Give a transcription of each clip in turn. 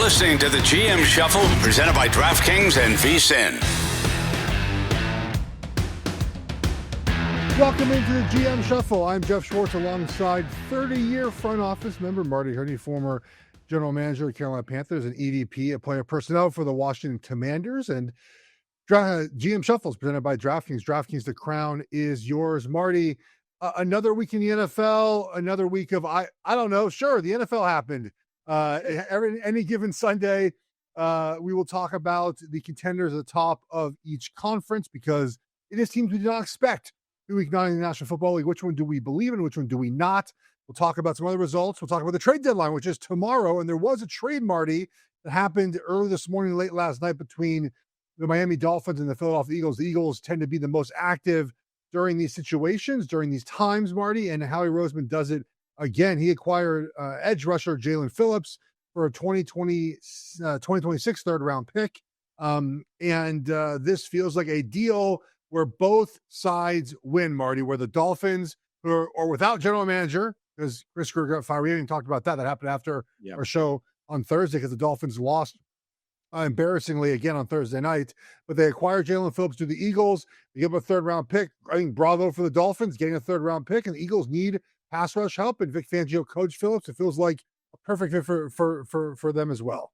listening to the GM Shuffle, presented by DraftKings and VSiN. Welcome into the GM Shuffle. I'm Geoff Schwartz alongside 30-year front office member Marty Hurney, former general manager of Carolina Panthers and EVP of player personnel for the Washington Commanders. And GM Shuffle is presented by DraftKings. DraftKings, the crown is yours. Marty, another week in the NFL, another week of, I don't know, sure, the NFL happened. Any given Sunday, we will talk about the contenders at the top of each conference because it is teams we did not expect. Week 9 in the National Football League. Which one do we believe in? Which one do we not? We'll talk about some other results. We'll talk about the trade deadline, which is tomorrow. And there was a trade, Marty, that happened early this morning, late last night between the Miami Dolphins and the Philadelphia Eagles. The Eagles tend to be the most active during these situations, during these times, Marty, and Howie Roseman does it again. He acquired edge rusher Jalen Phillips for a 2026 third-round pick. This feels like a deal where both sides win, Marty, where the Dolphins, who are without general manager, because Chris Grier got fired. We haven't even talked about that. That happened after our show on Thursday because the Dolphins lost embarrassingly again on Thursday night. But they acquired Jalen Phillips to the Eagles. They give him a third-round pick. I think bravo for the Dolphins getting a third-round pick. And the Eagles need pass rush help. And Vic Fangio coached Phillips. It feels like a perfect fit for them as well.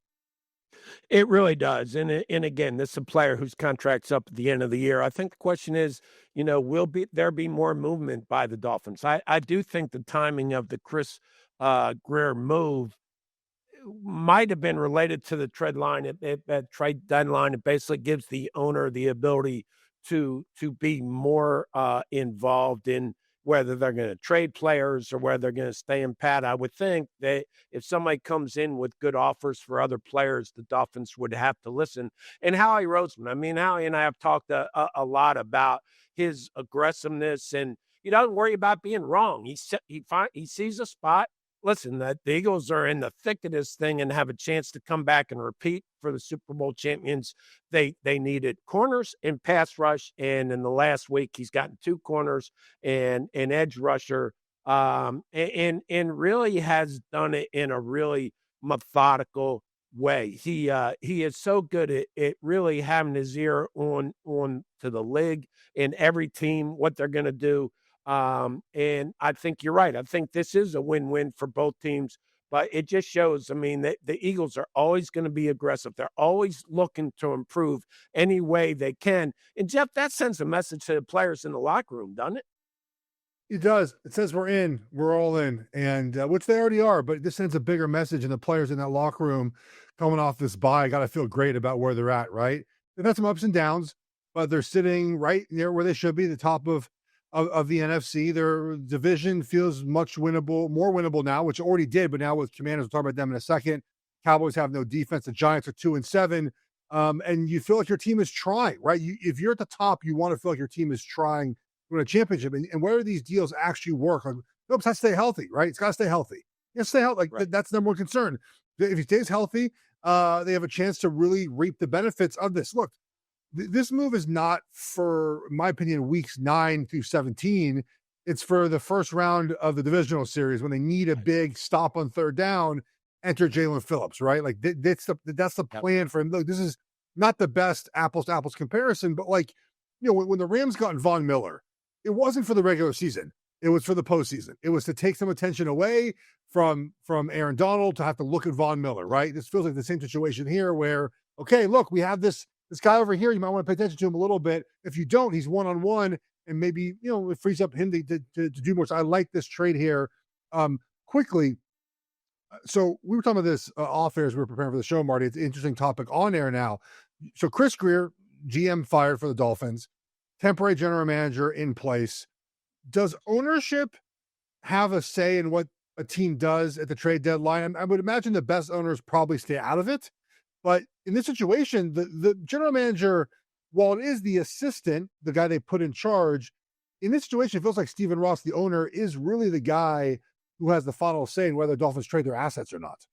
It really does. And again, this is a player whose contract's up at the end of the year. I think the question is, will there be more movement by the Dolphins? I do think the timing of the Chris Grier move might have been related to the trade deadline. It basically gives the owner the ability to be more involved in whether they're going to trade players or whether they're going to stay in pat. I would think that if somebody comes in with good offers for other players, the Dolphins would have to listen. And Howie Roseman, Howie and I have talked a lot about his aggressiveness, and he doesn't worry about being wrong. He sees a spot. Listen, the Eagles are in the thick of this thing and have a chance to come back and repeat for the Super Bowl champions. They needed corners and pass rush, and in the last week he's gotten 2 corners and an edge rusher, and really has done it in a really methodical way. He is so good at really having his ear on to the league and every team, what they're going to do. And I think you're right. I think this is a win-win for both teams, but it just shows, that the Eagles are always going to be aggressive. They're always looking to improve any way they can. And Geoff, that sends a message to the players in the locker room, doesn't it? It does. It says we're all in, and which they already are, but this sends a bigger message, and the players in that locker room coming off this bye got to feel great about where they're at, right? They've had some ups and downs, but they're sitting right there where they should be, the top of the NFC. Their division feels more winnable now, which it already did, but now with Commanders, we'll talk about them in a second. Cowboys have no defense. The Giants are 2-7. And you feel like your team is trying, right? If you're at the top, you want to feel like your team is trying to win a championship. And where these deals actually work, like Phillips has to stay healthy, right? It's got to stay healthy. Stay healthy. Right. That's the number one concern. If he stays healthy, they have a chance to really reap the benefits of this. Look, this move is not for, in my opinion, weeks 9 through 17. It's for the first round of the divisional series when they need a big stop on third down. Enter Jalen Phillips, right? Like that's the plan for him. Look, this is not the best apples to apples comparison, but when the Rams got Von Miller, it wasn't for the regular season. It was for the postseason. It was to take some attention away from Aaron Donald to have to look at Von Miller, right? This feels like the same situation here where, okay, look, we have this guy over here, you might want to pay attention to him a little bit. If you don't, he's one-on-one, and maybe, it frees up him to do more. So I like this trade here. Quickly, so we were talking about this off air as we were preparing for the show, Marty. It's an interesting topic on air now. So Chris Grier, GM fired for the Dolphins, temporary general manager in place. Does ownership have a say in what a team does at the trade deadline? I would imagine the best owners probably stay out of it. But in this situation, the general manager, while it is the assistant, the guy they put in charge, in this situation, it feels like Stephen Ross, the owner, is really the guy who has the final say in whether the Dolphins trade their assets or not.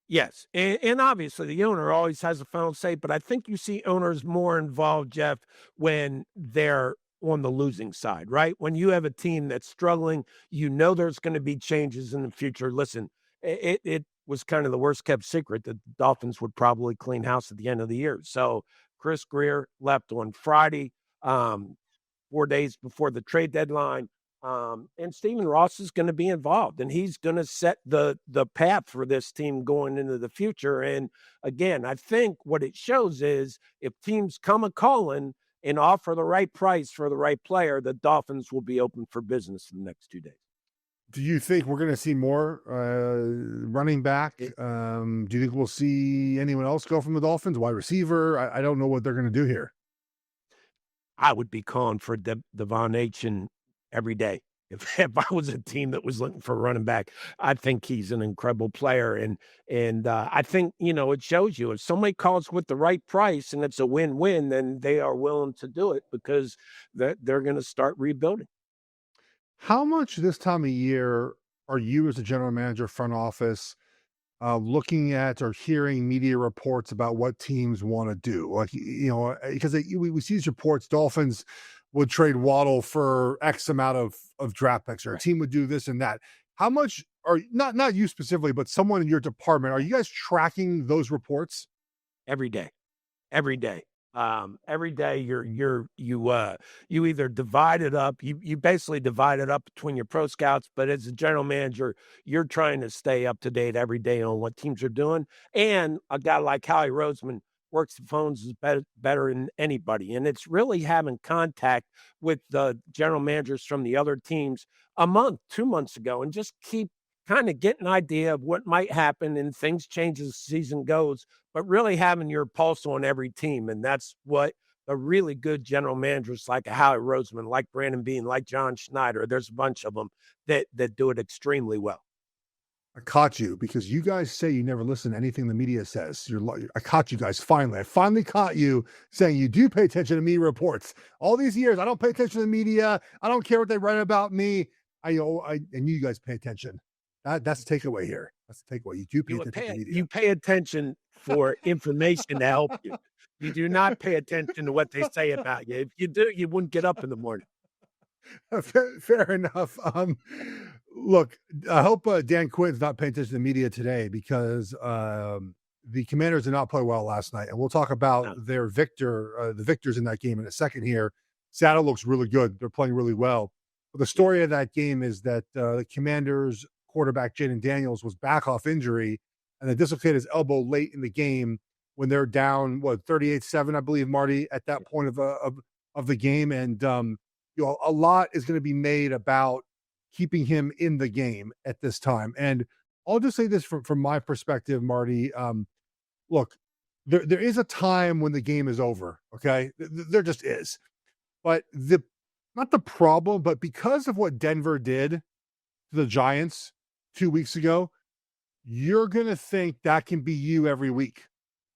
Yes, and obviously the owner always has the final say, but I think you see owners more involved, Geoff, when they're on the losing side, right? When you have a team that's struggling, there's going to be changes in the future. Listen, was kind of the worst kept secret that the Dolphins would probably clean house at the end of the year. So Chris Greer left on Friday, 4 days before the trade deadline. And Stephen Ross is going to be involved, and he's going to set the path for this team going into the future. And again, I think what it shows is if teams come a calling and offer the right price for the right player, the Dolphins will be open for business in the next 2 days. Do you think we're going to see more running back? Do you think we'll see anyone else go from the Dolphins? Wide receiver? I don't know what they're going to do here. I would be calling for Devon Achen every day. If I was a team that was looking for a running back, I think he's an incredible player. And I think, it shows you if somebody calls with the right price and it's a win-win, then they are willing to do it because they're going to start rebuilding. How much this time of year are you as a general manager, front office, looking at or hearing media reports about what teams want to do? Like, because we see these reports, Dolphins would trade Waddle for X amount of draft picks, or a team would do this and that. How much are not you specifically, but someone in your department, are you guys tracking those reports? Every day. Every day. Every day you either divide it up, you basically divide it up between your pro scouts, but as a general manager, you're trying to stay up to date every day on what teams are doing. And a guy like Howie Roseman works the phones is better than anybody. And it's really having contact with the general managers from the other teams a month, 2 months ago, and just keep kind of get an idea of what might happen, and things change as the season goes, but really having your pulse on every team. And that's what a really good general managers like Howie Roseman, like Brandon Beane, like John Schneider, there's a bunch of them that do it extremely well. I caught you because you guys say you never listen to anything the media says. I caught you guys finally. I finally caught you saying you do pay attention to media reports. All these years, I don't pay attention to the media. I don't care what they write about me. And you guys pay attention. That's the takeaway here. That's the takeaway. You do pay attention to media. You pay attention for information to help you. You do not pay attention to what they say about you. If you do, you wouldn't get up in the morning. Fair enough. Look, I hope Dan Quinn's not paying attention to the media today because the Commanders did not play well last night. And we'll talk about the victors in that game in a second here. Seattle looks really good. They're playing really well. But the story of that game is that the Commanders quarterback Jayden Daniels was back off injury and they dislocated his elbow late in the game when they're down 38-7, I believe, Marty, at that point of the game. And a lot is going to be made about keeping him in the game at this time. And I'll just say this from my perspective, Marty. Look, there is a time when the game is over. Okay, there just is. But not the problem, but because of what Denver did to the Giants 2 weeks ago, you're going to think that can be you every week.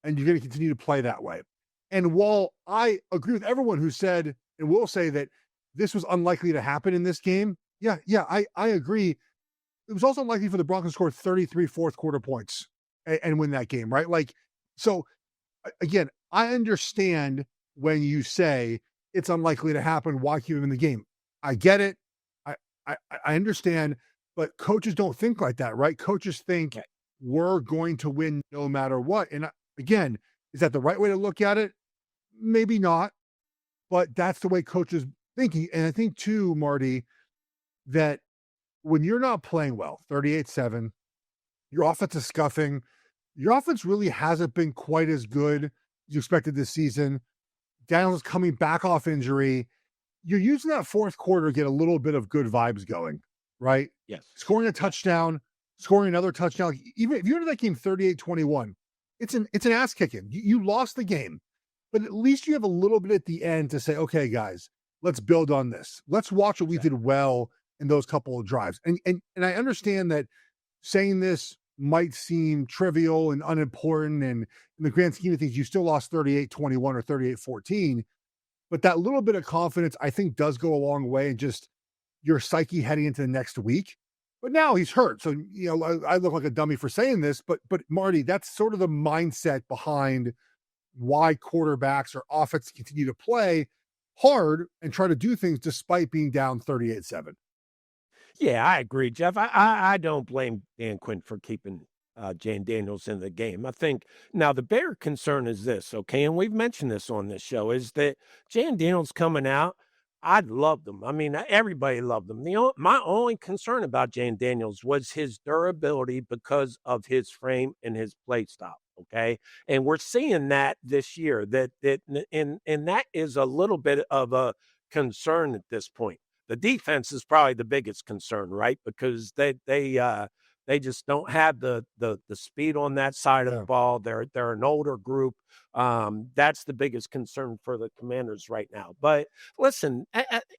And you're going to continue to play that way. And while I agree with everyone who said and will say that this was unlikely to happen in this game, I agree. It was also unlikely for the Broncos to score 33 fourth quarter points and win that game, right? So again, I understand when you say it's unlikely to happen, why keep him in the game? I get it. I understand, but coaches don't think like that, right? Coaches think we're going to win no matter what. And again, is that the right way to look at it? Maybe not, but that's the way coaches thinking. And I think too, Marty, that when you're not playing well, 38-7, your offense is scuffing. Your offense really hasn't been quite as good as you expected this season. Daniels is coming back off injury. You're using that fourth quarter to get a little bit of good vibes going, right? Yes. Scoring a touchdown, scoring another touchdown. Like, even if you enter that game 38-21, it's an ass kicking. You lost the game, but at least you have a little bit at the end to say, okay, guys, let's build on this. Let's watch what we did well in those couple of drives. And I understand that saying this might seem trivial and unimportant, and in the grand scheme of things, you still lost 38-21 or 38-14. But that little bit of confidence, I think, does go a long way in just your psyche heading into the next week. But now he's hurt. So, I look like a dummy for saying this, but Marty, that's sort of the mindset behind why quarterbacks or offense continue to play hard and try to do things despite being down 38-7. Yeah, I agree, Geoff. I don't blame Dan Quinn for keeping Jayden Daniels in the game. I think now the bigger concern is this, okay, and we've mentioned this on this show, is that Jayden Daniels coming out, I loved him. I mean, everybody loved him. My only concern about Jayden Daniels was his durability because of his frame and his play style. Okay, and we're seeing that this year. And that is a little bit of a concern at this point. The defense is probably the biggest concern, right? Because they just don't have the speed on that side of the ball. They're an older group. That's the biggest concern for the Commanders right now. But listen,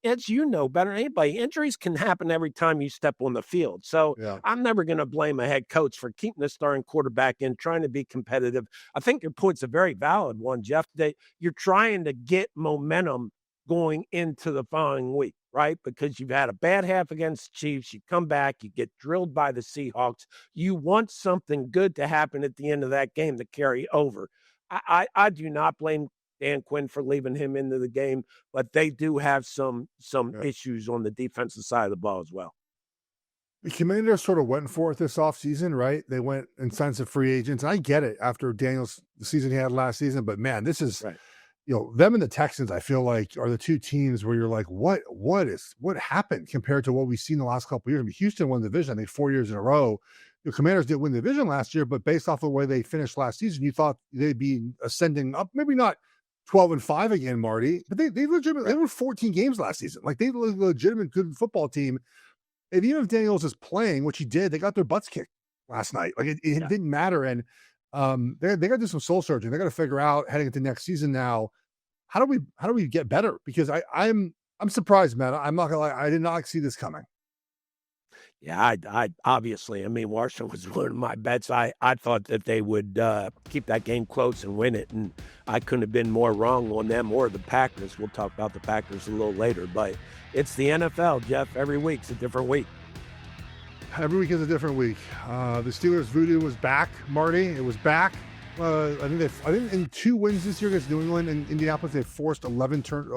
as you know better than anybody, injuries can happen every time you step on the field. So I'm never going to blame a head coach for keeping the starting quarterback in, trying to be competitive. I think your point's a very valid one, Geoff, that you're trying to get momentum going into the following week, right? Because you've had a bad half against the Chiefs. You come back, you get drilled by the Seahawks. You want something good to happen at the end of that game to carry over. I do not blame Dan Quinn for leaving him into the game, but they do have some issues on the defensive side of the ball as well. The Commanders sort of went for it this offseason, right? They went and signed some free agents. And I get it after Daniels, the season he had last season, but man, this is right. Them and the Texans, I feel like, are the two teams where you're like, what happened compared to what we've seen the last couple of years? I mean, Houston won the division, I think 4 years in a row. The Commanders didn't win the division last year, but based off of the way they finished last season, you thought they'd be ascending up, maybe not 12-5 again, Marty, but they legitimately, they won 14 games last season. Like, they were a legitimate good football team. And even if Daniels is playing, which he did, they got their butts kicked last night. Like, it didn't matter. And they got to do some soul searching. They got to figure out heading into next season now, how do we get better? Because I'm surprised, man. I'm not gonna lie, I did not see this coming. Yeah, I obviously, I mean, Washington was one of my bets. I thought that they would keep that game close and win it, and I couldn't have been more wrong on them or the Packers. We'll talk about the Packers a little later, but it's the NFL, Geoff. Every week's a different week. Every week is a different week. The Steelers voodoo was back, Marty. It was back. I think in 2 wins this year against New England and Indianapolis, they forced 11 turnovers.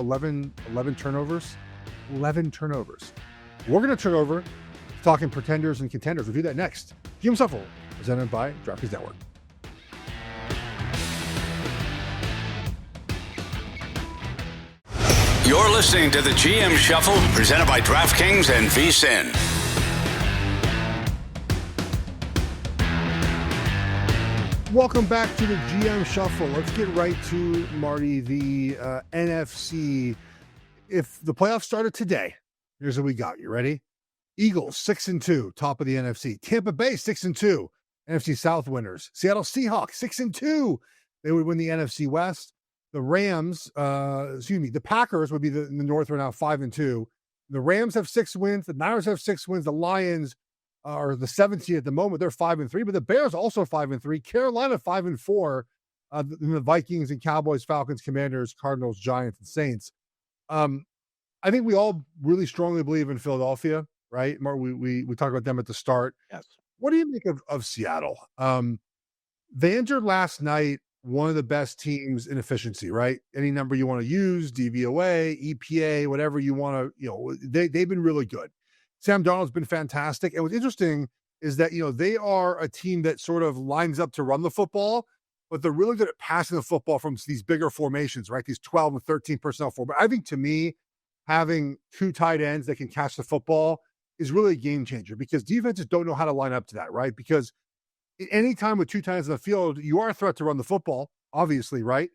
11 turnovers. We're going to turn over talking pretenders and contenders. We'll do that next. GM Shuffle, presented by DraftKings Network. You're listening to the GM Shuffle, presented by DraftKings and VSiN. Welcome back to the GM Shuffle. Let's get right to, Marty, the NFC. If the playoffs started today, here's what we got. You ready? Eagles 6-2, top of the NFC. Tampa Bay 6-2, NFC South winners. Seattle Seahawks 6-2, they would win the NFC West. The Rams, the Packers would be in the North right now 5-2. The Rams have 6 wins. The Niners have 6 wins. The Lions are the 7th seed at the moment. They're 5-3, but the Bears also 5-3. Carolina 5-4. The Vikings and Cowboys, Falcons, Commanders, Cardinals, Giants, and Saints. I think we all really strongly believe in Philadelphia, right? We talked about them at the start. Yes. What do you make of Seattle? They entered last night one of the best teams in efficiency, right? Any number you want to use, DVOA, EPA, whatever you want to, they've been really good. Sam Darnold's been fantastic. And what's interesting is that, they are a team that sort of lines up to run the football, but they're really good at passing the football from these bigger formations, right? These 12 and 13 personnel form. But I think, to me, having 2 tight ends that can catch the football is really a game changer, because defenses don't know how to line up to that, right? Because any time with 2 tight ends in the field, you are a threat to run the football, obviously, right?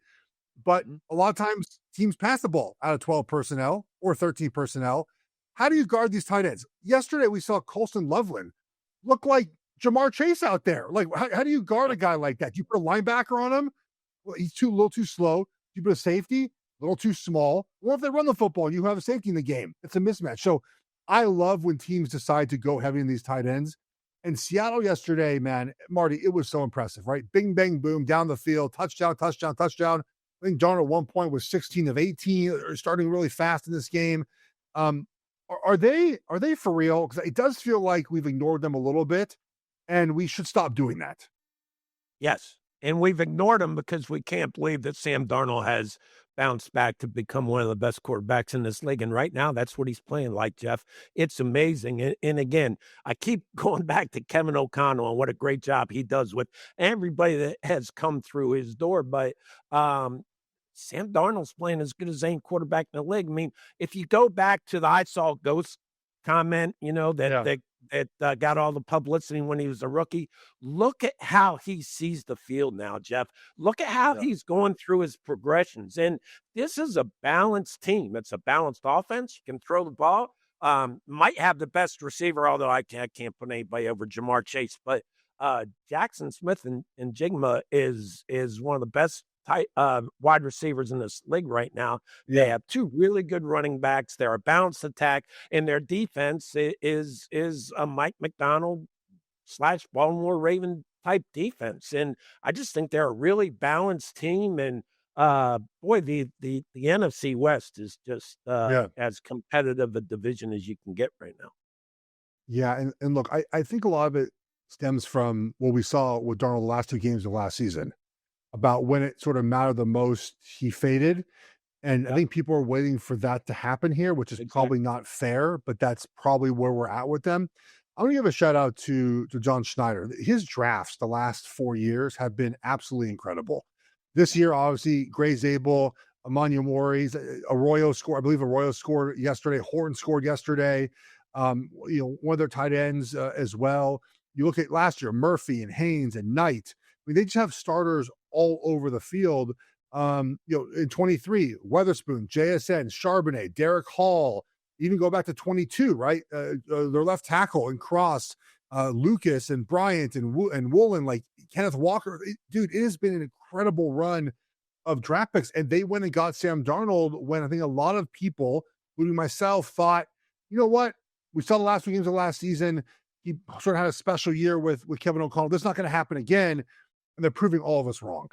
But a lot of times teams pass the ball out of 12 personnel or 13 personnel. How do you guard these tight ends? Yesterday, we saw Colston Loveland look like Jamar Chase out there. Like, how do you guard a guy like that? Do you put a linebacker on him? Well, he's a little too slow. Do you put a safety? A little too small. Or if they run the football and you have a safety in the game, it's a mismatch. So I love when teams decide to go heavy in these tight ends. And Seattle yesterday, man, Marty, it was so impressive, right? Bing, bang, boom, down the field, touchdown. I think Darnold at one point was 16 of 18, starting really fast in this game. Are they for real? Because it does feel like we've ignored them a little bit, and we should stop doing that. Yes, and we've ignored them because we can't believe that Sam Darnold has bounce back to become one of the best quarterbacks in this league. And right now, that's what he's playing like, Geoff. It's amazing. And again, I keep going back to Kevin O'Connell and what a great job he does with everybody that has come through his door. But Sam Darnold's playing as good as any quarterback in the league. I mean, if you go back to the I saw ghost comment, that got all the publicity when he was a rookie. Look at how he sees the field now, Geoff. Look at how he's going through his progressions. And this is a balanced team. It's a balanced offense. You can throw the ball. Might have the best receiver, although I can't put anybody over Jamar Chase. But Jackson Smith and Jigma is one of the best wide receivers in this league right now. They have two really good running backs. They're a balanced attack, and their defense is a Mike McDonald / Baltimore Raven type defense. And I just think they're a really balanced team. And boy, the NFC West is just as competitive a division as you can get right now. Yeah, and look, I think a lot of it stems from what we saw with Darnold the last two games of last season. About when it sort of mattered the most, he faded. And I think people are waiting for that to happen here, which is probably not fair, but that's probably where we're at with them. I'm going to give a shout out to John Schneider. His drafts the last 4 years have been absolutely incredible. This year, obviously, Gray Zabel, Emmanuel Morris, Arroyo scored. I believe Arroyo scored yesterday. Horton scored yesterday. One of their tight ends as well. You look at last year, Murphy and Haynes and Knight. I mean, they just have starters all over the field. In 23, Weatherspoon, JSN, Charbonnet, Derek Hall, even go back to 22, right? Their left tackle and Cross, Lucas and Bryant and Woolen, like Kenneth Walker. Dude, it has been an incredible run of draft picks. And they went and got Sam Darnold when I think a lot of people, including myself, thought, you know what? We saw the last 2 games of last season. He sort of had a special year with Kevin O'Connell. This is not going to happen again. And they're proving all of us wrong.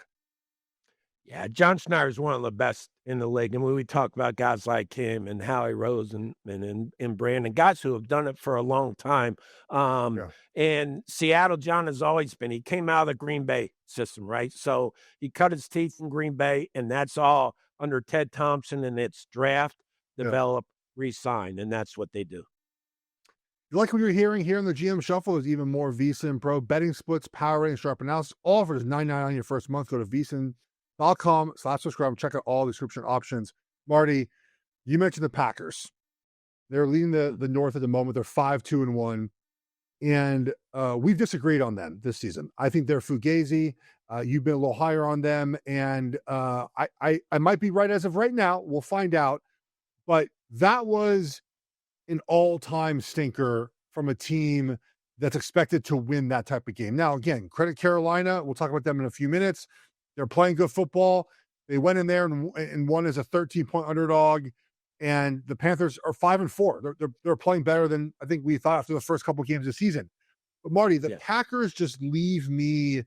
Yeah, John Schneider is one of the best in the league. And when we talk about guys like him and Howie Rose and Brandon, guys who have done it for a long time. And Seattle, John has always been, he came out of the Green Bay system, right? So he cut his teeth in Green Bay, and that's all under Ted Thompson, and it's draft, develop, re-sign, and that's what they do. You like what you're hearing here in the GM Shuffle? There's even more VSiN Pro betting splits, power rating, sharp analysis, all for just $9.99 on your first month. Go to VSiN.com/subscribe. Check out all the subscription options. Marty, you mentioned the Packers. They're leading the North at the moment. They're 5-2-1. And we've disagreed on them this season. I think they're fugazi. You've been a little higher on them. And I might be right as of right now. We'll find out. But that was an all-time stinker from a team that's expected to win that type of game. Now, again, credit Carolina. We'll talk about them in a few minutes. They're playing good football. They went in there and won as a 13-point underdog. And the Panthers are 5-4. They're playing better than I think we thought after the first couple of games of the season. But Marty, the Packers just leave me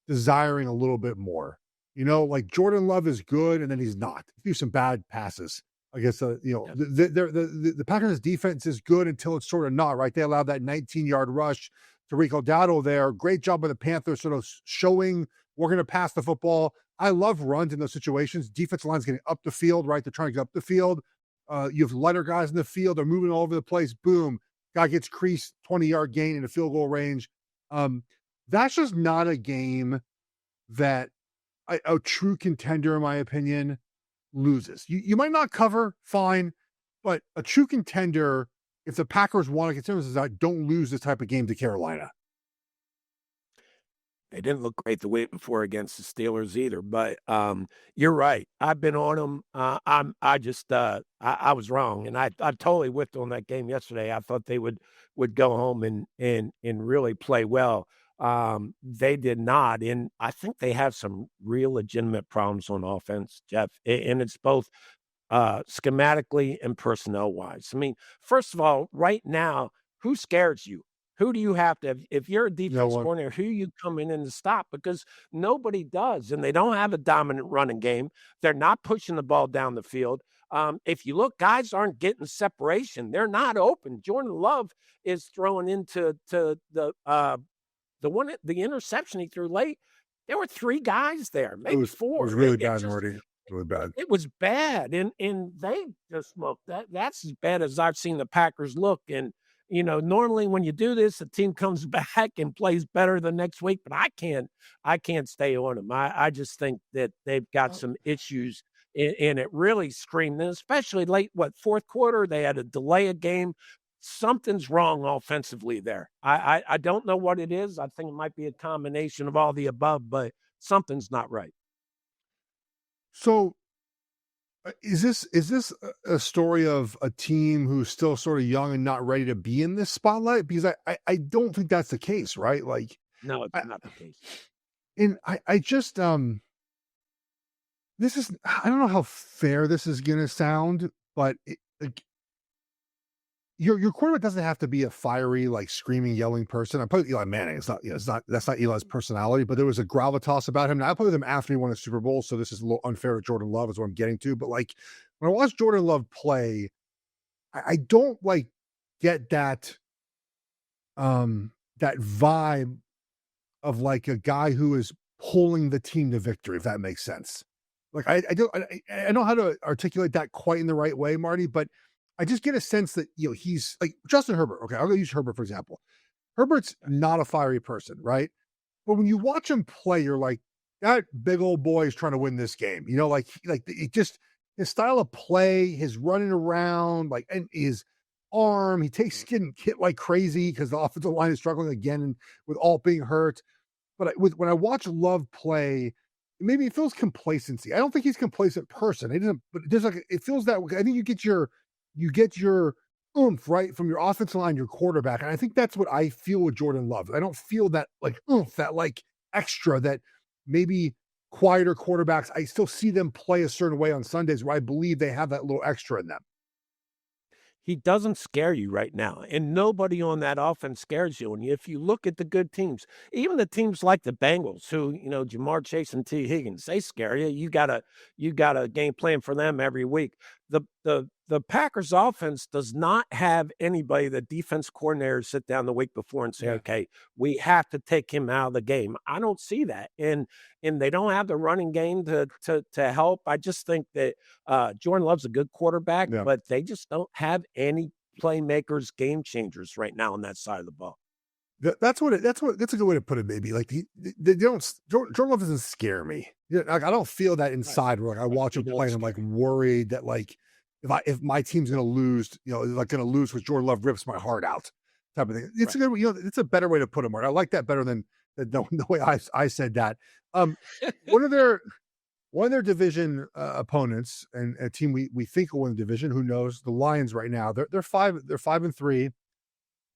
desiring a little bit more. Like Jordan Love is good, and then he's not. He threw some bad passes. I guess, the Packers' defense is good until it's sort of not, right? They allowed that 19-yard rush to Rico Dowdle there. Great job by the Panthers sort of showing we're going to pass the football. I love runs in those situations. Defensive line's getting up the field, right? They're trying to get up the field. You have lighter guys in the field. They're moving all over the place. Boom. Guy gets creased, 20-yard gain in a field goal range. That's just not a game that a true contender, in my opinion, loses. You might not cover, fine, but a true contender, if the Packers want to consider this, don't lose this type of game to Carolina. They didn't look great the week before against the Steelers either, but you're right. I've been on them. I was wrong, and I totally whiffed on that game yesterday. I thought they would go home and really play well. They did not, and I think they have some real legitimate problems on offense, Geoff, and it's both schematically and personnel-wise. I mean, first of all, right now, who scares you? Who do you have to – if you're a defense coordinator, who you come in to stop? Because nobody does, and they don't have a dominant running game. They're not pushing the ball down the field. If you look, guys aren't getting separation. They're not open. Jordan Love is throwing into the interception he threw late. There were 3 guys there, maybe 4. It was really bad, Marty. Really bad. It was bad, and they just looked that's as bad as I've seen the Packers look. And normally when you do this, the team comes back and plays better the next week. But I can't stay on them. I just think that they've got some issues, and it really screamed. And especially late, fourth quarter, they had to delay a game. Something's wrong offensively there. I don't know what it is. I think it might be a combination of all the above, but something's not right. So is this a story of a team who's still sort of young and not ready to be in this spotlight? Because I don't think that's the case, right? Like, No, it's not the case. and I just this is, I don't know how fair this is gonna sound, but like, your quarterback doesn't have to be a fiery, like screaming, yelling person. I put Eli Manning. It's not, that's not Eli's personality, but there was a gravitas about him. Now I put him after he won a Super Bowl, so this is a little unfair to Jordan Love, is what I'm getting to. But like when I watch Jordan Love play, I don't like get that that vibe of like a guy who is pulling the team to victory, if that makes sense. Like I don't know how to articulate that quite in the right way, Marty, but I just get a sense that, he's like Justin Herbert. Okay, I'll go use Herbert, for example. Herbert's not a fiery person, right? But when you watch him play, you're like, that big old boy is trying to win this game. Like it just, his style of play, his running around, like, and his arm, he takes getting hit like crazy because the offensive line is struggling again and with Alt being hurt. But when I watch Love play, maybe it feels complacency. I don't think he's a complacent person. He doesn't, but there's like, it feels that, I think you get your oomph, right, from your offensive line, your quarterback. And I think that's what I feel with Jordan Love. I don't feel that like oomph, that like extra that maybe quieter quarterbacks, I still see them play a certain way on Sundays where I believe they have that little extra in them. He doesn't scare you right now, and nobody on that offense scares you. And if you look at the good teams, even the teams like the Bengals, who, Jamar Chase and T. Higgins, they scare you. You got a game plan for them every week. The Packers offense does not have anybody, the defense coordinators sit down the week before and say, okay, we have to take him out of the game. I don't see that. And they don't have the running game to help. I just think that Jordan Love's a good quarterback, but they just don't have any playmakers, game changers right now on that side of the ball. That's a good way to put it. Maybe like they don't. Jordan Love doesn't scare me. Like I don't feel that inside. Where like I watch him play and I'm like worried that like if my team's gonna lose, like gonna lose because Jordan Love rips my heart out, type of thing. It's a good, it's a better way to put it, Mark. I like that better than the way I said that. One of their division opponents and a team we think will win the division. Who knows? The Lions right now. They're 5-3.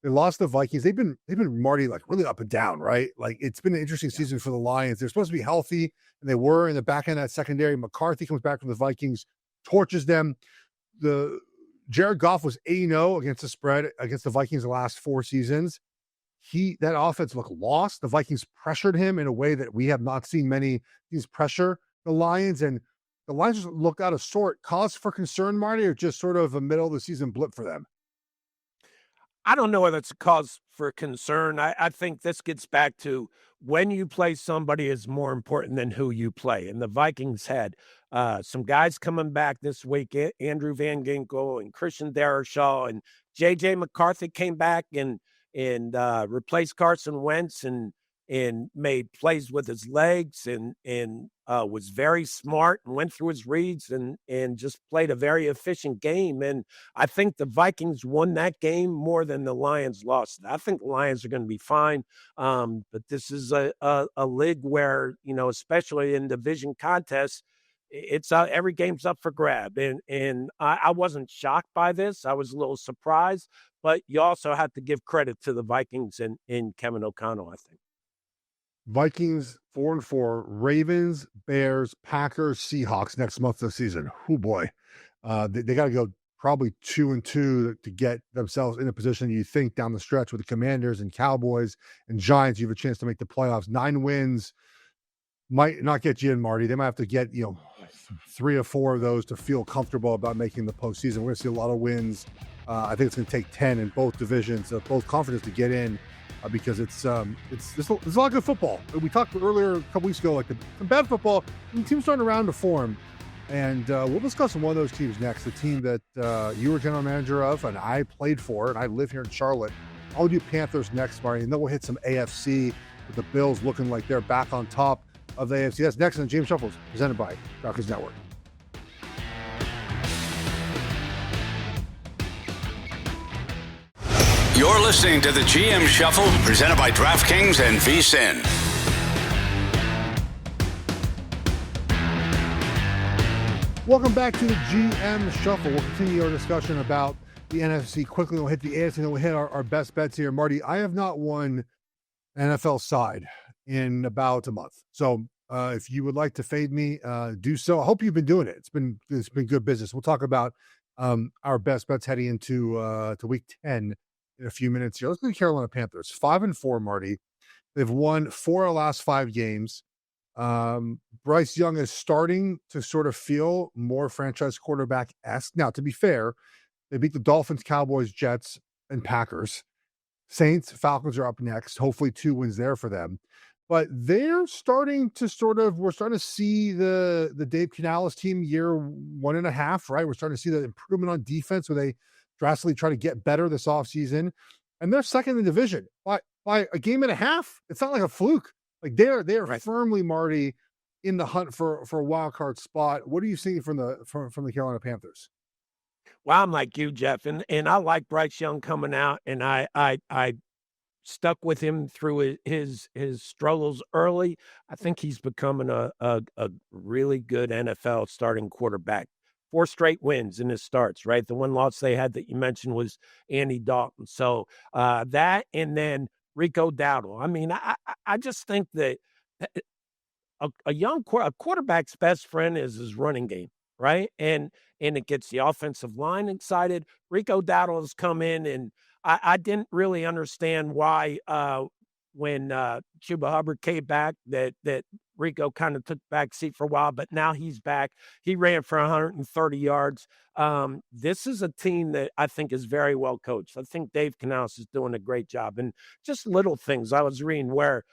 They lost the Vikings. They've been Marty, like really up and down, right? Like it's been an interesting season for the Lions. They're supposed to be healthy, and they were in the back end of that secondary. McCarthy comes back from the Vikings, torches them. The Jared Goff was 8-0 against the spread against the Vikings the last 4 seasons. That offense looked lost. The Vikings pressured him in a way that we have not seen many teams pressure the Lions, and the Lions just looked out of sort. Cause for concern, Marty, or just sort of a middle of the season blip for them? I don't know whether it's a cause for concern. I think this gets back to when you play somebody is more important than who you play. And the Vikings had some guys coming back this week, Andrew Van Ginkel and Christian Darrisaw, and J.J. McCarthy came back and replaced Carson Wentz and made plays with his legs and was very smart and went through his reads and just played a very efficient game. And I think the Vikings won that game more than the Lions lost. I think the Lions are going to be fine. But this is a league where, especially in division contests, it's every game's up for grab. And I wasn't shocked by this. I was a little surprised, but you also have to give credit to the Vikings and Kevin O'Connell, I think. Vikings 4-4, Ravens, Bears, Packers, Seahawks next month of the season. Oh boy. They got to go probably 2-2 to get themselves in a position you think down the stretch with the Commanders and Cowboys and Giants. You have a chance to make the playoffs. 9 wins might not get you in, Marty. They might have to get, 3 or 4 of those to feel comfortable about making the postseason. We're going to see a lot of wins. I think it's going to take 10 in both divisions, both conferences to get in. Because there's a lot of good football. We talked earlier a couple weeks ago, like some bad football, and teams starting around to form. And we'll discuss one of those teams next, the team that you were general manager of and I played for, and I live here in Charlotte. I'll do Panthers next, Marty, and then we'll hit some AFC with the Bills looking like they're back on top of the AFC. That's next on James Shuffles, presented by DraftKings Network. You're listening to the GM Shuffle, presented by DraftKings and VSiN. Welcome back to the GM Shuffle. We'll continue our discussion about the NFC quickly. We'll hit the AFC and then we'll hit our best bets here. Marty, I have not won NFL side in about a month. So if you would like to fade me, do so. I hope you've been doing it. It's been good business. We'll talk about our best bets heading into to week 10 in a few minutes here. Let's go to Carolina Panthers. 5-4, Marty. They've won 4 of the last 5 games. Bryce Young is starting to sort of feel more franchise quarterback-esque. Now, to be fair, they beat the Dolphins, Cowboys, Jets, and Packers. Saints, Falcons are up next. Hopefully 2 wins there for them. But they're starting to we're starting to see the Dave Canales team year 1.5, right? We're starting to see the improvement on defense where they drastically try to get better this offseason. And they're second in the division by a game and a half. It's not like a fluke. Like they are right. Firmly, Marty, in the hunt for a wild card spot. What are you seeing from the Carolina Panthers? Well, I'm like you, Geoff, and I like Bryce Young coming out, and I stuck with him through his struggles early. I think he's becoming a really good NFL starting quarterback. 4 straight wins in his starts, right? The one loss they had that you mentioned was Andy Dalton. So that, and then Rico Dowdle. I mean, I just think that a quarterback's best friend is his running game, right? And it gets the offensive line excited. Rico Dowdle has come in, and I didn't really understand why when Chuba Hubbard came back that Rico kind of took back seat for a while, but now he's back. He ran for 130 yards. This is a team that I think is very well coached. I think Dave Canales is doing a great job. And just little things I was reading where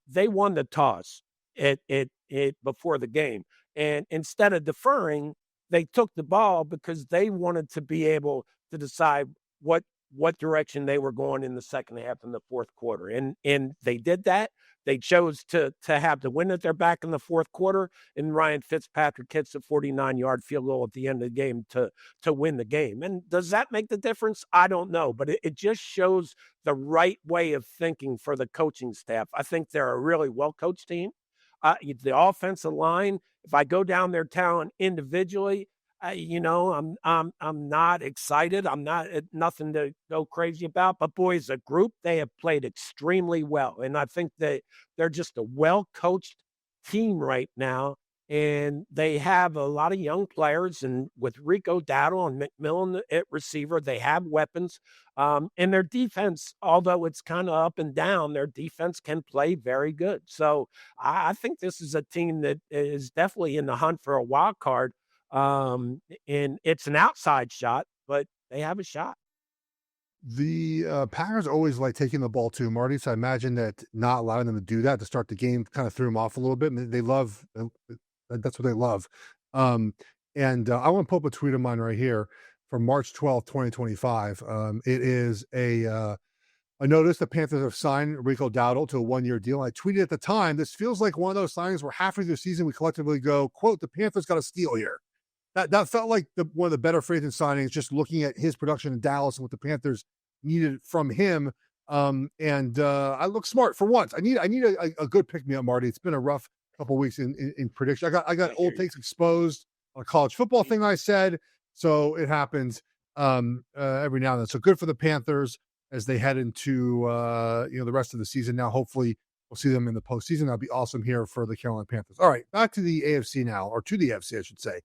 they won the toss before the game. And instead of deferring, they took the ball because they wanted to be able to decide what direction they were going in the second half and the fourth quarter. And they did that. They chose to have the win at their back in the fourth quarter, and Ryan Fitzpatrick hits a 49-yard field goal at the end of the game to win the game. And does that make the difference? I don't know, but it just shows the right way of thinking for the coaching staff. I think they're a really well-coached team. The offensive line, if I go down their talent individually, I'm not excited. I'm not nothing to go crazy about. But boy, as a group, they have played extremely well, and I think that they're just a well-coached team right now. And they have a lot of young players, and with Rico Dowdle and McMillan at receiver, they have weapons. And their defense, although it's kind of up and down, their defense can play very good. So I think this is a team that is definitely in the hunt for a wild card. And it's an outside shot, but they have a shot. The Packers always like taking the ball too, Marty. So I imagine that not allowing them to do that to start the game kind of threw them off a little bit. And that's what they love. And I want to pull up a tweet of mine right here from March 12th, 2025. It is a notice the Panthers have signed Rico Dowdle to a 1-year deal. I tweeted at the time, this feels like one of those signings where halfway through the season we collectively go, quote, the Panthers got a steal here. That felt like one of the better free agent signings, just looking at his production in Dallas and what the Panthers needed from him. I look smart for once. I need a good pick-me-up, Marty. It's been a rough couple of weeks in prediction. I got old takes exposed on a college football thing I said, so it happens every now and then. So good for the Panthers as they head into the rest of the season. Now, hopefully, we'll see them in the postseason. That'll be awesome here for the Carolina Panthers. All right, back to the AFC now, or to the AFC, I should say.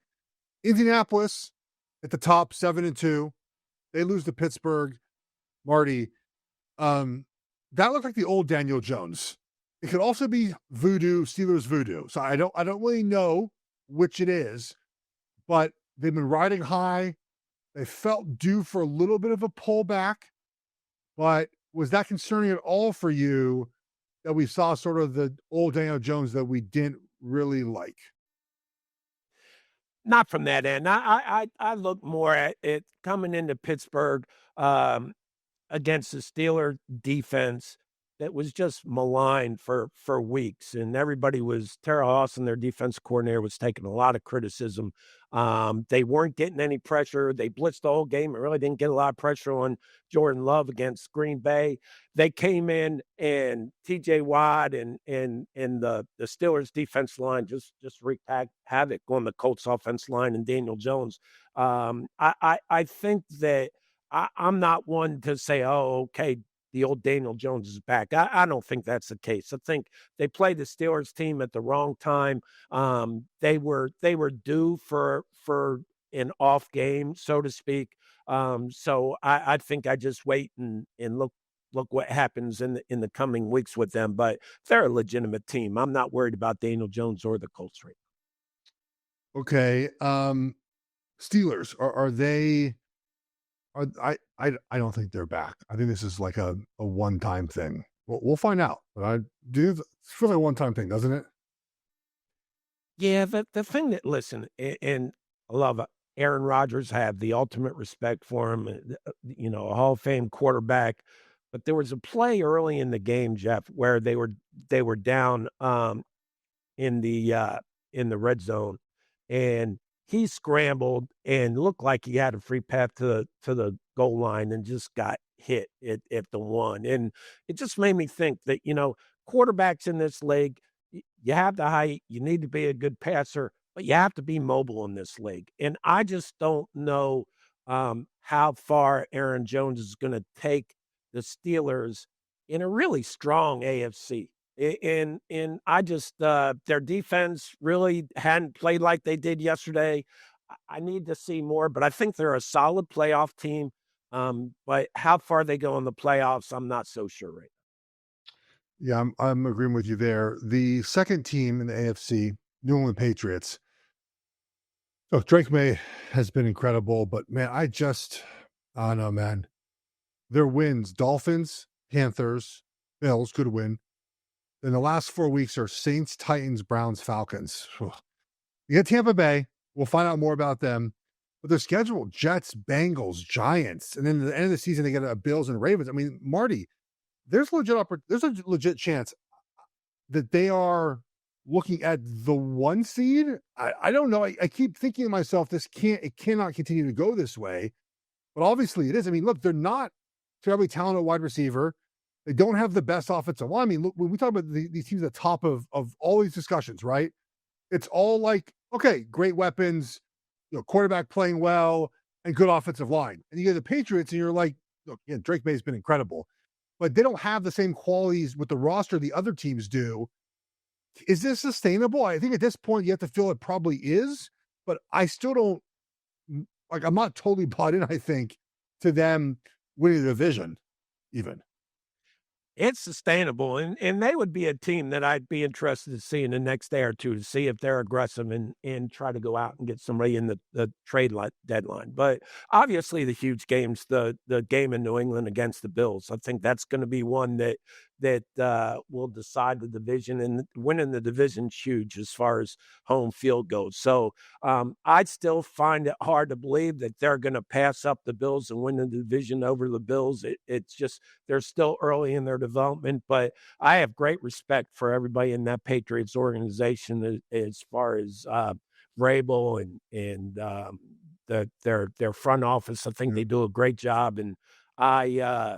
Indianapolis at the top, 7-2. They lose to Pittsburgh. Marty, that looked like the old Daniel Jones. It could also be voodoo, Steelers voodoo. So I don't really know which it is, but they've been riding high. They felt due for a little bit of a pullback, but was that concerning at all for you that we saw sort of the old Daniel Jones that we didn't really like? Not from that end. I look more at it coming into Pittsburgh, um, against the Steeler defense that was just maligned for weeks, and everybody was Terrell Austin, their defense coordinator, was taking a lot of criticism. They weren't getting any pressure. They blitzed the whole game and really didn't get a lot of pressure on Jordan Love against Green Bay. They came in and TJ Watt and the Steelers defense line just wreaked havoc on the Colts offense line and Daniel Jones. I think that I'm not one to say, oh, okay, the old Daniel Jones is back. I don't think that's the case. I think they played the Steelers team at the wrong time. They were due for an off game, so to speak. So I think I just wait and look what happens in the coming weeks with them. But they're a legitimate team. I'm not worried about Daniel Jones or the Colts right now. Okay. Steelers, are they? I don't think they're back. I think this is like a one-time thing. We'll find out. But I do. It's really a one-time thing, doesn't it? Yeah, the thing that listen, and I love Aaron Rodgers. Have the ultimate respect for him. A Hall of Fame quarterback. But there was a play early in the game, Geoff, where they were down in the red zone, and he scrambled and looked like he had a free path to the goal line and just got hit at the one. And it just made me think that, quarterbacks in this league, you have the height, you need to be a good passer, but you have to be mobile in this league. And I just don't know how far Aaron Jones is going to take the Steelers in a really strong AFC. And I just their defense really hadn't played like they did yesterday. I need to see more, but I think they're a solid playoff team. But how far they go in the playoffs, I'm not so sure right now. Yeah, I'm agreeing with you there. The second team in the AFC, New England Patriots. So Drake May has been incredible, but man, I don't know, man. Their wins: Dolphins, Panthers, Bills could win. In the last 4 weeks are Saints, Titans, Browns, Falcons. You get Tampa Bay. We'll find out more about them. But their schedule: Jets, Bengals, Giants. And then at the end of the season, they get a Bills and Ravens. I mean, Marty, there's a legit chance that they are looking at the 1 seed. I don't know. I keep thinking to myself, it cannot continue to go this way. But obviously it is. I mean, look, they're not terribly talented wide receiver. They don't have the best offensive line. I mean, look, when we talk about these teams at the top of all these discussions, right? It's all like, okay, great weapons, quarterback playing well, and good offensive line. And you get the Patriots, and you're like, look, yeah, Drake May's been incredible, but they don't have the same qualities with the roster the other teams do. Is this sustainable? I think at this point you have to feel it probably is, but I still don't, I'm not totally bought in, I think, to them winning the division even. It's sustainable, and they would be a team that I'd be interested to see in the next day or two to see if they're aggressive and try to go out and get somebody in the trade deadline. But obviously the huge games, the game in New England against the Bills, I think that's going to be one that will decide the division, and winning the division's huge as far as home field goes. So I'd still find it hard to believe that they're going to pass up the Bills and win the division over the Bills. It's just they're still early in their development, but I have great respect for everybody in that Patriots organization as far as Vrabel and their front office. I think they do a great job, and I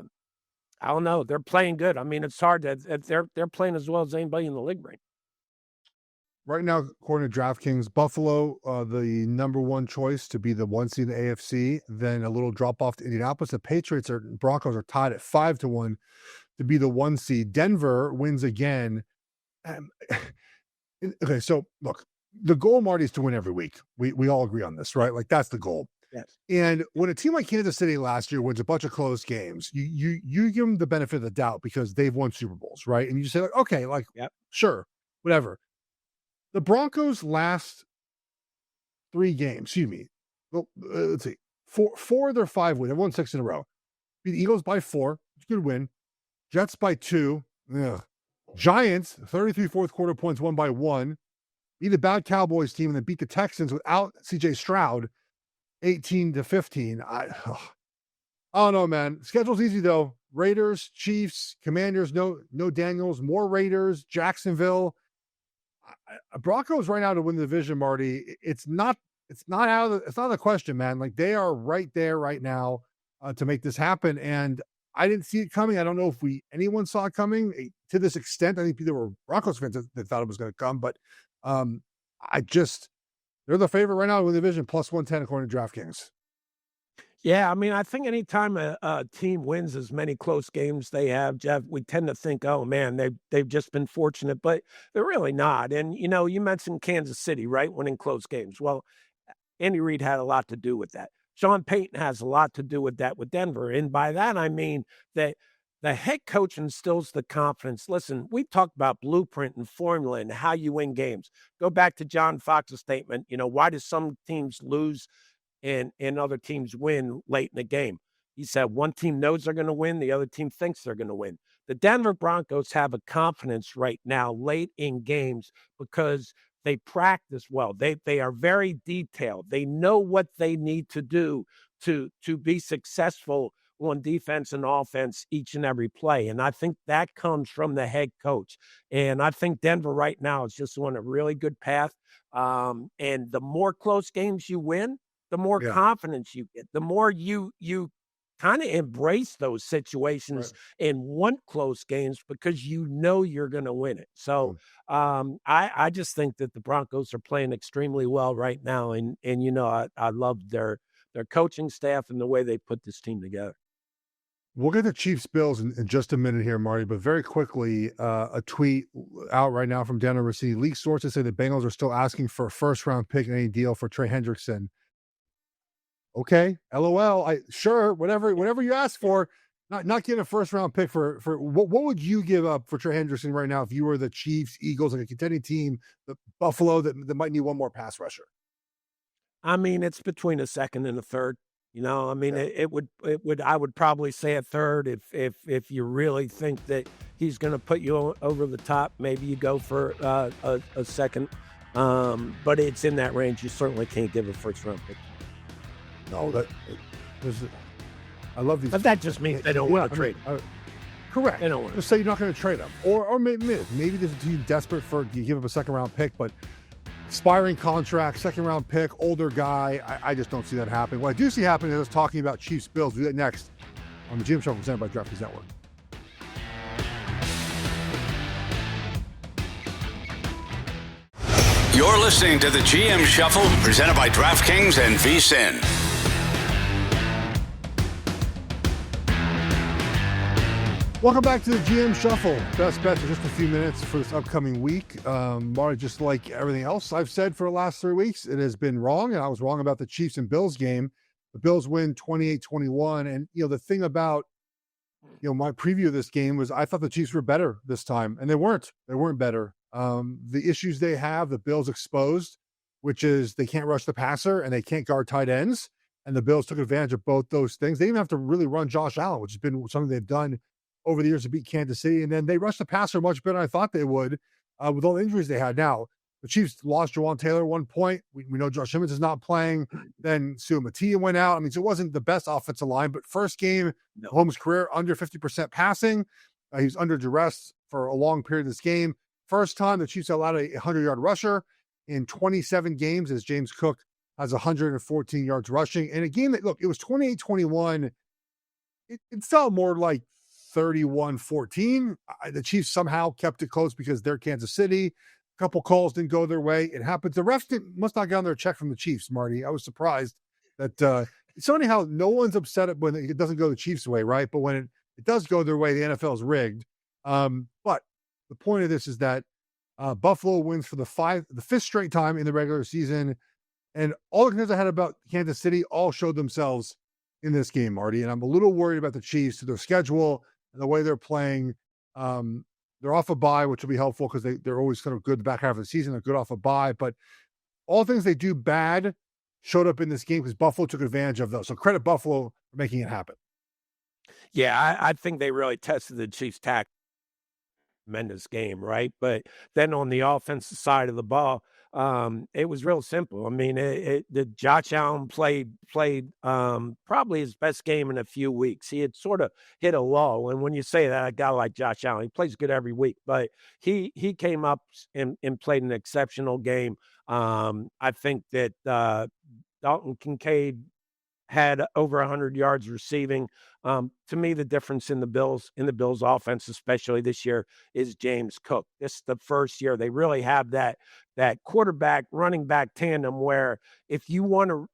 don't know. They're playing good. I mean, it's hard that they're playing as well as anybody in the league right now. According to DraftKings, Buffalo, the number 1 choice to be the 1 seed in the AFC. Then a little drop off to Indianapolis. The Patriots Broncos are tied at 5-1 to be the 1 seed. Denver wins again. Okay, so look, the goal, Marty, is to win every week. We all agree on this, right? Like that's the goal. Yes. And when a team like Kansas City last year wins a bunch of close games, you give them the benefit of the doubt because they've won Super Bowls, right? And you say, like, okay, like, yep, sure, whatever. The Broncos' last 3 games, excuse me, well, let's see, four of their 5 wins. They've won 6 in a row. Beat the Eagles by 4, good win. Jets by 2. Ugh. Giants, 33 fourth quarter points, won by 1. beat a bad Cowboys team and then beat the Texans without CJ Stroud 18-15. I don't know, man. Schedule's easy though. Raiders, Chiefs, Commanders, no Daniels, more Raiders, Jacksonville. Broncos right now to win the division, Marty. It's not out of the question, man. Like they are right there right now to make this happen. And I didn't see it coming. I don't know if anyone saw it coming to this extent. I think there were Broncos fans that thought it was going to come, but they're the favorite right now to win the division, plus 110 according to DraftKings. Yeah, I mean, I think anytime a team wins as many close games they have, Geoff, we tend to think, oh man, they've just been fortunate, but they're really not. And you mentioned Kansas City, right, winning close games. Well, Andy Reid had a lot to do with that. Sean Payton has a lot to do with that with Denver, and by that I mean that the head coach instills the confidence. Listen, we talked about blueprint and formula and how you win games. Go back to John Fox's statement. Why do some teams lose and other teams win late in the game? He said one team knows they're going to win, the other team thinks they're going to win. The Denver Broncos have a confidence right now late in games because they practice well. They are very detailed. They know what they need to do to be successful on defense and offense each and every play. And I think that comes from the head coach. And I think Denver right now is just on a really good path. And the more close games you win, the more confidence you get, the more you kind of embrace those situations and want close games because you're going to win it. So I just think that the Broncos are playing extremely well right now. And I love their coaching staff and the way they put this team together. We'll get to Chiefs Bills in just a minute here, Marty, but very quickly, a tweet out right now from Denver City. League sources say the Bengals are still asking for a first-round pick in any deal for Trey Hendrickson. Okay, LOL. Sure, whatever you ask for. Not getting a first-round pick for what would you give up for Trey Hendrickson right now if you were the Chiefs, Eagles, like a contending team, the Buffalo that might need one more pass rusher? I mean, it's between a second and a third. I mean, it would I would probably say a third if you really think that he's going to put you over the top. Maybe you go for a second, but it's in that range. You certainly can't give a first-round pick. No, I love these. But that just means they don't want to trade him. Correct. They don't want to. Just say you're not going to trade him, or maybe there's a team desperate for you give up a second-round pick, but expiring contract, second-round pick, older guy. I just don't see that happening. What I do see happening is us talking about Chiefs Bills. We'll do that next on the GM Shuffle presented by DraftKings Network. You're listening to the GM Shuffle presented by DraftKings and VSiN. Welcome back to the GM Shuffle. Best bets in just a few minutes for this upcoming week. Marty, just like everything else I've said for the last 3 weeks, it has been wrong, and I was wrong about the Chiefs and Bills game. The Bills win 28-21, and the thing about my preview of this game was I thought the Chiefs were better this time, and they weren't. They weren't better. The issues they have, the Bills exposed, which is they can't rush the passer and they can't guard tight ends, and the Bills took advantage of both those things. They didn't have to really run Josh Allen, which has been something they've done over the years to beat Kansas City. And then they rushed the passer much better than I thought they would with all the injuries they had. Now, the Chiefs lost Jawan Taylor at one point. We know Josh Simmons is not playing. Then Sue Mattia went out. I mean, so it wasn't the best offensive line, but first game, Holmes' career, under 50% passing. He was under duress for a long period of this game. First time the Chiefs allowed a 100-yard rusher in 27 games as James Cook has 114 yards rushing. And a game that, look, it was 28-21. It felt more like 31-14. The Chiefs somehow kept it close because they're Kansas City. A couple calls didn't go their way. It happens. The refs must not get on their check from the Chiefs, Marty. I was surprised that it's funny how no one's upset when it doesn't go the Chiefs' way, right? But when it does go their way, the NFL is rigged. But the point of this is that Buffalo wins for the fifth straight time in the regular season. And all the concerns I had about Kansas City all showed themselves in this game, Marty. And I'm a little worried about the Chiefs, their schedule, and the way they're playing. They're off a bye, which will be helpful because they're always kind of good the back half of the season. They're good off a bye. But all things they do bad showed up in this game because Buffalo took advantage of those. So credit Buffalo for making it happen. Yeah, I think they really tested the Chiefs' tactics. Tremendous game, right? But then on the offensive side of the ball, It was real simple. I mean, the Josh Allen played probably his best game in a few weeks. He had sort of hit a lull, and when you say that, a guy like Josh Allen, he plays good every week, but he came up and played an exceptional game. I think that Dalton Kincaid had over 100 yards receiving. To me, the difference in the Bills offense, especially this year, is James Cook. This is the first year they really have that quarterback running back tandem where if you want to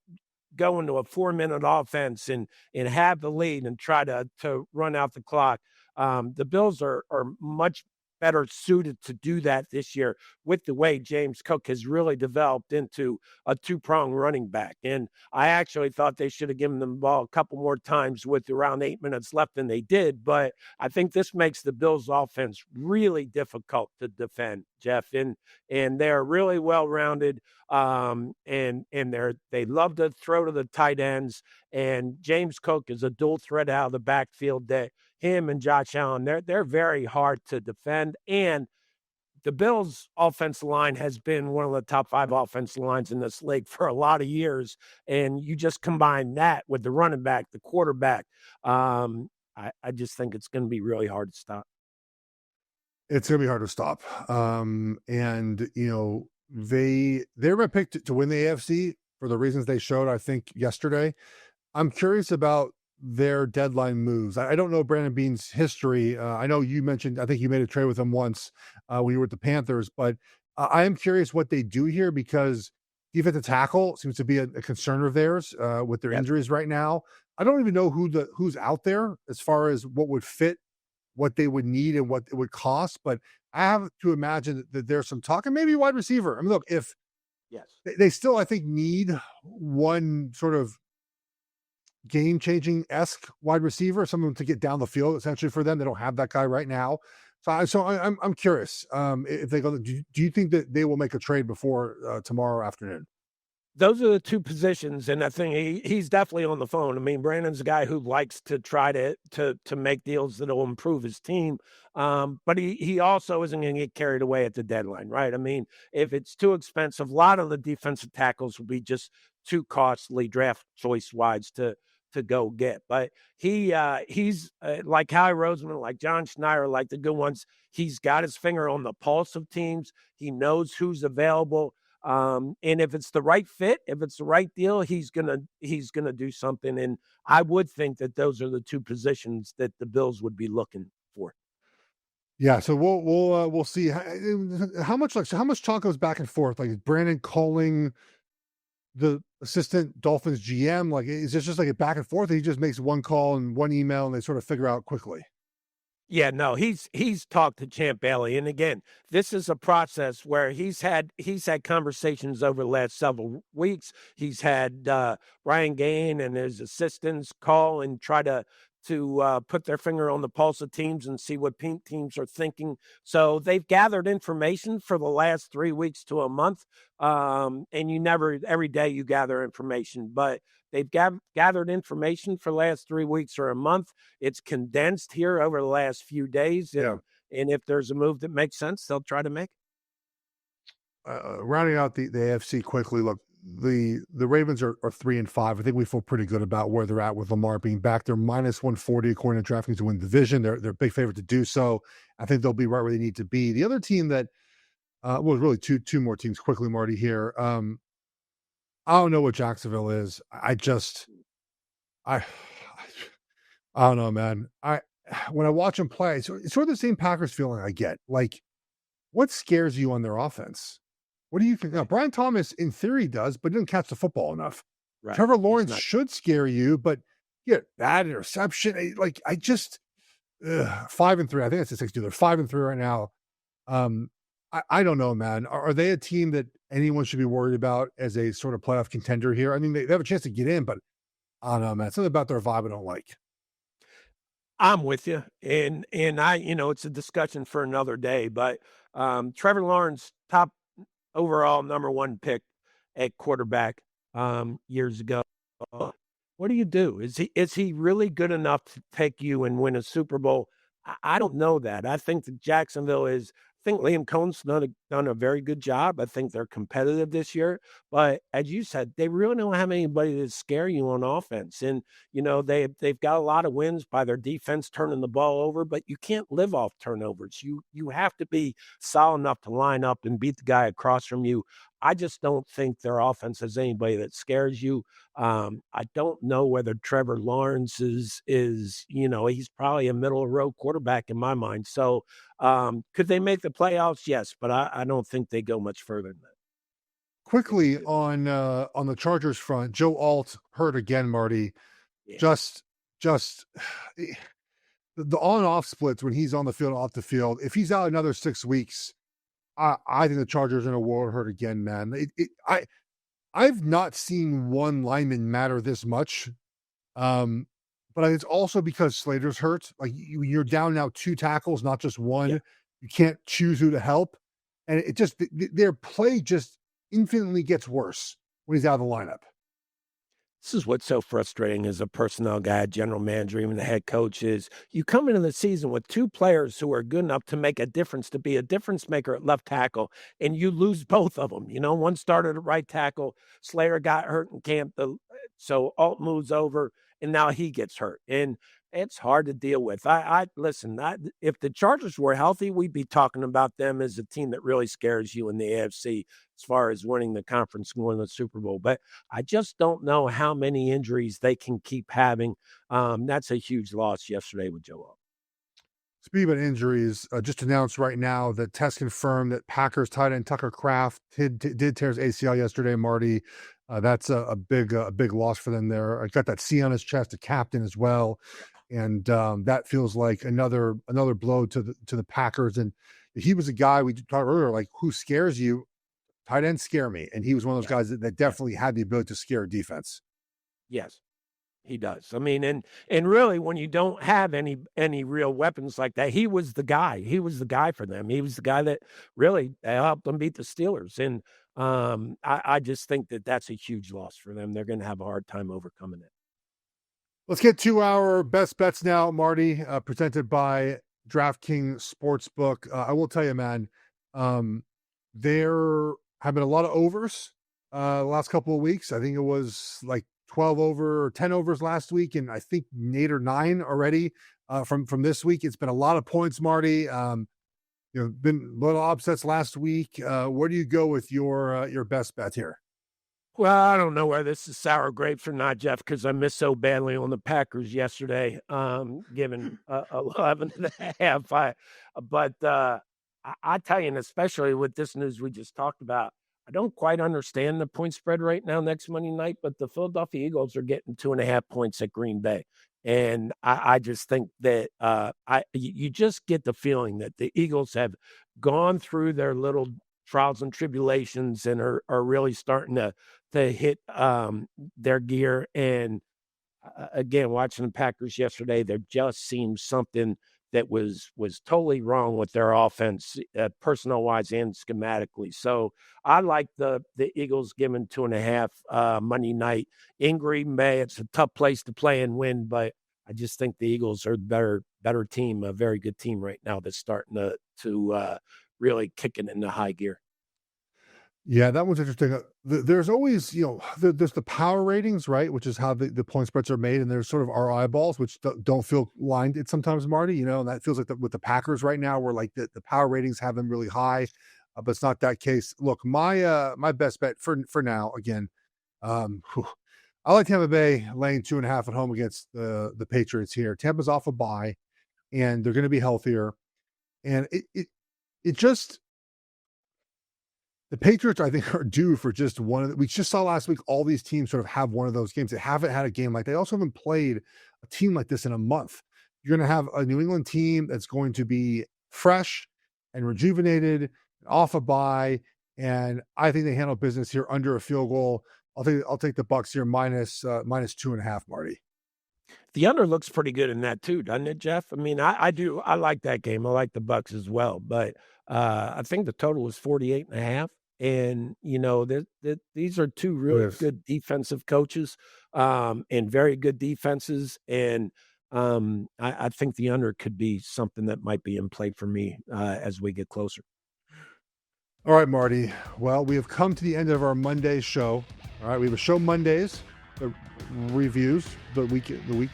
go into a 4-minute offense and have the lead and try to run out the clock, the Bills are much better suited to do that this year with the way James Cook has really developed into a two-pronged running back. And I actually thought they should have given them the ball a couple more times with around 8 minutes left than they did. But I think this makes the Bills offense really difficult to defend, Geoff. And they're really well-rounded. And they love to throw to the tight ends. And James Cook is a dual threat out of the backfield that him and Josh Allen, they're very hard to defend. And the Bills' offensive line has been one of the top 5 offensive lines in this league for a lot of years. And you just combine that with the running back, the quarterback. I just think it's going to be really hard to stop. It's going to be hard to stop. And, you know, they're my pick to win the AFC for the reasons they showed, I think, yesterday. I'm curious about their deadline moves. I don't know Brandon Beane's history. I know you mentioned, I think you made a trade with him once when you were with the Panthers, but I am curious what they do here because defensive tackle seems to be a concern of theirs with their injuries right now. I don't even know who's out there as far as what would fit, what they would need and what it would cost, but I have to imagine that there's some talk and maybe wide receiver. I mean, look, if they still, I think, need one sort of game-changing-esque wide receiver, someone to get down the field essentially for them. They don't have that guy right now. So I'm curious if they go. Do you think that they will make a trade before tomorrow afternoon? Those are the two positions, and I think he's definitely on the phone. I mean, Brandon's a guy who likes to try to make deals that will improve his team, but he also isn't going to get carried away at the deadline, right? I mean, if it's too expensive, a lot of the defensive tackles will be just too costly draft choice-wise to go get. But he's like Howie Roseman, like John Schneider, like the good ones. He's got his finger on the pulse of teams. He knows who's available. And if it's the right fit, if it's the right deal, he's gonna do something. And I would think that those are the two positions that the Bills would be looking for. Yeah, so we'll see how much talk goes back and forth. Like, is Brandon calling the assistant Dolphins GM? Like, is this just like a back and forth? He just makes one call and one email, and they sort of figure out quickly. Yeah, no, he's talked to Champ Bailey, and again, this is a process where he's had conversations over the last several weeks. He's had Ryan Gain and his assistants call and try to put their finger on the pulse of teams and see what teams are thinking. So they've gathered information for the last 3 weeks to a month, and every day you gather information, but they've gathered information for the last 3 weeks or a month. It's condensed here over the last few days. And if there's a move that makes sense, they'll try to make it. Rounding out the AFC quickly, look, the Ravens are 3-5. I think we feel pretty good about where they're at with Lamar being back. They're minus 140 according to DraftKings to win the division. They're a big favorite to do so. I think they'll be right where they need to be. The other team that really two more teams quickly, Marty, here. I don't know what Jacksonville is. I don't know, man. When I watch them play, it's sort of the same Packers feeling I get. Like, what scares you on their offense? What do you think? Now, Brian Thomas, in theory, does, but didn't catch the football enough. Right. Trevor Lawrence should scare you, but bad interception. Like, 5-3. I think that's a 6-2. They're 5-3 right now. I don't know, man. Are they a team that anyone should be worried about as a sort of playoff contender here? I mean, they have a chance to get in, but I don't know, man. Something about their vibe I don't like. I'm with you. And I, it's a discussion for another day, but Trevor Lawrence, top overall number 1 pick at quarterback years ago. What do you do? Is he really good enough to take you and win a Super Bowl? I don't know that. I think that Jacksonville is. I think Liam Cohn's done done a very good job. I think they're competitive this year. But as you said, they really don't have anybody to scare you on offense. And, they've got a lot of wins by their defense turning the ball over, but you can't live off turnovers. You have to be solid enough to line up and beat the guy across from you. I just don't think their offense has anybody that scares you. I don't know whether Trevor Lawrence is he's probably a middle of the road quarterback in my mind. So could they make the playoffs? Yes, but I don't think they go much further than that. Quickly on the Chargers front, Joe Alt hurt again, Marty. Yeah. Just the on and off splits when he's on the field, off the field. If he's out another 6 weeks, I think the Chargers are in a world hurt again, man. I've not seen one lineman matter this much. But it's also because Slater's hurt. Like you're down now 2 tackles, not just one. Yeah. You can't choose who to help. And it just, their play just infinitely gets worse when he's out of the lineup. This is what's so frustrating as a personnel guy, general manager, even the head coach is you come into the season with 2 players who are good enough to make a difference, to be a difference maker at left tackle, and you lose both of them. One started at right tackle. Slater got hurt in camp, so Alt moves over, and now he gets hurt. And it's hard to deal with. Listen, if the Chargers were healthy, we'd be talking about them as a team that really scares you in the AFC as far as winning the conference and winning the Super Bowl. But I just don't know how many injuries they can keep having. That's a huge loss yesterday with Joe. Speaking of injuries, just announced right now that tests confirmed that Packers tight end Tucker Kraft did tear his ACL yesterday, Marty. That's a big loss for them there. I got that C on his chest, a captain as well. And that feels like another blow to the Packers. And he was a guy we talked earlier, like who scares you? Tight ends scare me. And he was one of those guys that definitely had the ability to scare defense. Yes, he does. I mean, and really, when you don't have any real weapons like that, he was the guy. He was the guy for them. He was the guy that really helped them beat the Steelers. And I just think that's a huge loss for them. They're going to have a hard time overcoming it. Let's get to our best bets now, Marty, presented by DraftKings Sportsbook. I will tell you, man, there have been a lot of overs the last couple of weeks. I think it was like 12 over or 10 overs last week, and I think 8 or 9 already from this week. It's been a lot of points, Marty. Been a lot of upsets last week. Where do you go with your best bet here? Well, I don't know whether this is sour grapes or not, Geoff, because I missed so badly on the Packers yesterday, given 11 and a half. I tell you, and especially with this news we just talked about, I don't quite understand the point spread right now next Monday night, but the Philadelphia Eagles are getting 2.5 points at Green Bay. And I just think that you just get the feeling that the Eagles have gone through their little trials and tribulations and are really starting to hit their gear. And again, watching the Packers yesterday, there just seems something that was totally wrong with their offense, personnel-wise and schematically. So I like the Eagles giving 2.5 Monday night in Green Bay. It's a tough place to play and win, but I just think the Eagles are the better team, a very good team right now that's starting to really kicking into high gear. Yeah, that one's interesting. There's always, there's the power ratings, right? Which is how the point spreads are made. And there's sort of our eyeballs, which don't feel lined it sometimes, Marty, and that feels like with the Packers right now, where like the power ratings have them really high, but it's not that case. Look, my best bet for now, again, I like Tampa Bay laying 2.5 at home against the Patriots here. Tampa's off a bye and they're going to be healthier. And it just, the Patriots, I think, are due for just one of we just saw last week, all these teams sort of have one of those games. They haven't had a game like, they also haven't played a team like this in a month. You're going to have a New England team that's going to be fresh and rejuvenated, off a bye. And I think they handle business here under a field goal. I'll take the Bucks here minus 2.5, Marty. The under looks pretty good in that too, doesn't it, Geoff? I mean, I do. I like that game. I like the Bucks as well, but I think the total was 48.5. And, these are two really good defensive coaches and very good defenses. And I think the under could be something that might be in play for me as we get closer. All right, Marty. Well, we have come to the end of our Monday show. All right, we have a show Mondays that reviews the week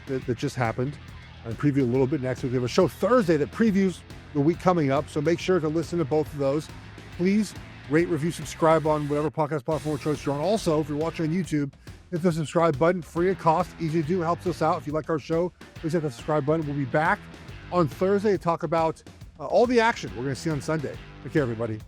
that just happened and preview a little bit next week. We have a show Thursday that previews the week coming up. So make sure to listen to both of those. Please rate, review, subscribe on whatever podcast platform or choice you're on. Also, if you're watching on YouTube, hit the subscribe button, free of cost, easy to do, helps us out. If you like our show, please hit the subscribe button. We'll be back on Thursday to talk about all the action we're going to see on Sunday. Take care, everybody.